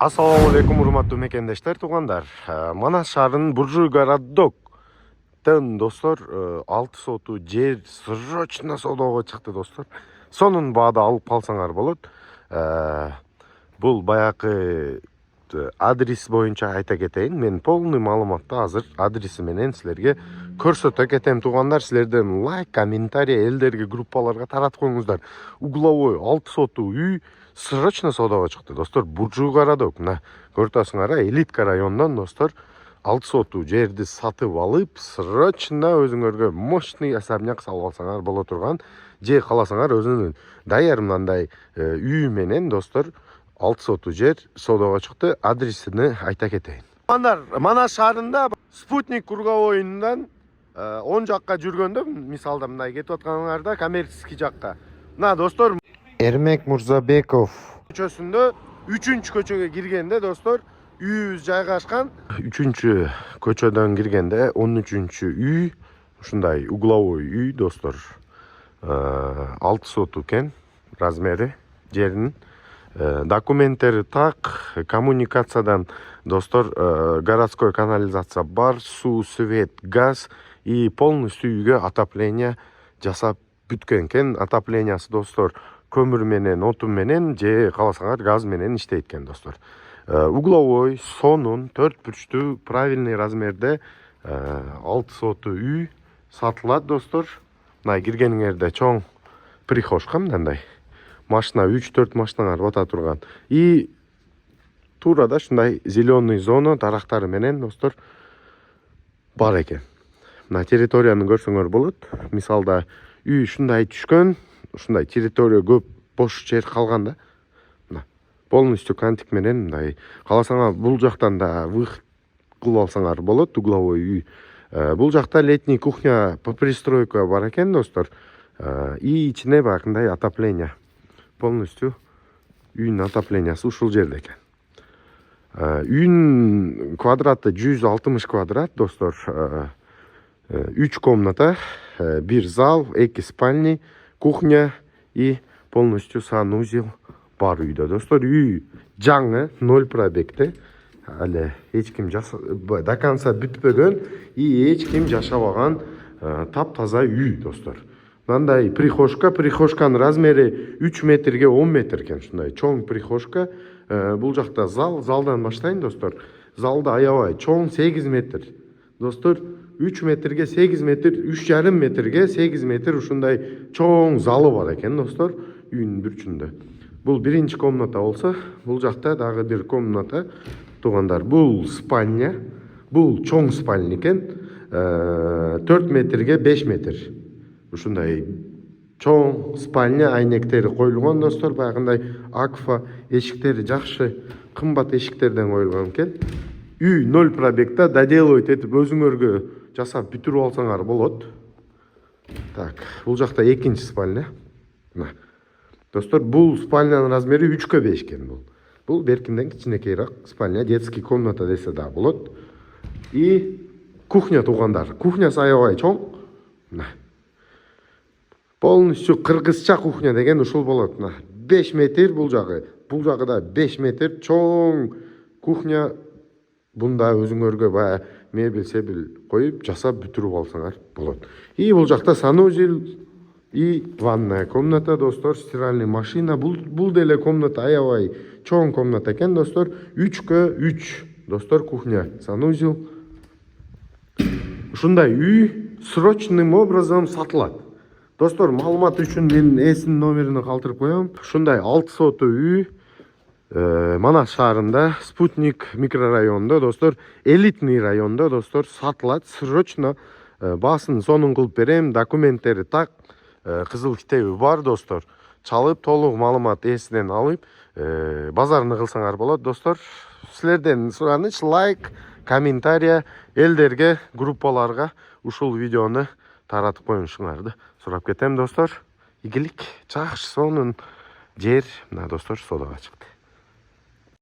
Assalamu alaikum, урматтуу мекендештер, туугандар. Манас шаарынын Буржуй городоктон достор 6 соту жер срочно содого чыкты достор. Сонун баада алып калсаңар болот. Бул баягы адрес боюнча айта кетейин. Мен полный маалыматты азыр адреси менен силерге көрсөтө кетем туугандар. Силерден лайк, комментарий, элдерге, группаларга таратып коюңуздар. Угловой 6 соту үй срочно содого чыкты достор. Буржуй городок. Мына көрүп элитка районунан достор 6 соту жерди сатып алып, срочно өзүңөргө мощный особняк салып алсаңар боло турган. Же кааласаңар өзүнүн даяр мындай үй менен достор 6 соту жер содого чыкты. Адресini айта кетейин. Манас шаарында Спутник круговойунан оң жакка жүргөндө, мисалда мындай кетип атканыңарда коммерческий жакка. Мына достор, Эрмек Мурзабеков көчөсүндө 3-көчөгө киргенде достор үйүбүз жайгашкан. 3-көчөдөн киргенде 13-үй, ушундай угловой үй достор. 6 соту экен размери жеринин. Документтери так, коммуникациядан достор городской канализация бар, суу, свет, газ и полностью үйгө отопление жасап бүткөн экен. Отоплениясы достор көмүр менен, отун менен, же кааласаңар газ менен иштейт экен достор. Угловой, сонун, 4 бурчтуу, правильный размерде 6 соту үй сатылат достор. Мына киргениңерде чоң прихожка мындай. Машина 3-4 машиналар бата турган. И туурада ушундай зеленый зона дарактары менен достор бар экен. Мына территорияны көрсөңөр болот. Мисалда үй ушундай түшкөн, ушундай территория көп бош жер калган да. Мына полностью кантик менен мындай кааласаңар бул жактан да выход кылып алсаңар болот, угловой үй. Бул жакта летний кухня по пристройка бар экен достор. И ичине баягындай отопление. Полностью үйүнүн отоплениясы ушул жерде экен. Үйүнүн квадраты 160 квадрат достор. 3 комната, 1 зал, 2 спальни, кухня и полностью санузел бар үйдө достор. Үй жаңы, 0 пробегте. Але эч ким до конца бүтпөгөн и эч ким жашабаган таптаза үй достор. Мындай прихожканын размери 3 метрге 10 метр экен. Ушундай чоң прихожка. Бул жакта зал, залдан баштайын достор. Залда аябай чоң 8 метр. Достор, 3 метрге 8 метр, 3,5 метрге 8 метр ушундай чоң залы бар экен достор, үйүнүн бүрчүндө. Бул биринчи комната болсо, бул жакта дагы бир комната туугандар. Бул спальня, бул чоң спальня экен. 4 метрге 5 метр. Ушундай чоң спальня, айнектери коюлган достор, баягындай акфа эшиктери жакшы, кымбат эшиктерден коюлган экен. Үй 0 пробегта доделывать этип өзүңөргө жасап бүтүрүп алсаңар болот. Так, бул жакта экинчи спальня. Достор, бул спальнянын размери 3/5 экен бул. Бул беркинден кичинекейирээк спальня, детский комната десе да болот. И кухня туугандар. Кухнясы аябай чоң. Полностью кыргызча кухня деген ушул болот. 5 метр бул жагы. Бул жагы да 5 метр чоң кухня. Бунда өзүңөргө бая мебель коюп жасап бүтүрүп алсаңар болот. И бул жакта санузел и ванная комната достор, стиральный машина. Бул деле комната аябай чоң комната экен достор. 3/3 достор, кухня, санузел. Ушундай үй срочным образом сатылат. Достор, маалымат үчүн мен эсин номерин калтырып коем. Ушундай 6 соту үй Манас шаарында, Спутник микрорайонунда достор, элитный районда достор сатылат. Срочно баасын сонун кылып берем. Документтери так, кызыл китеби бар достор. Чалып толук маалымат эсинен алып, базарыны кылсаңар болот достор. Силерден сураныч лайк, комментарий, элдерге, группаларга ушул видеону таратып коюңуңарды сурап кетем достор. Игилик, жакшы сонун жер мына достор содого чыкты.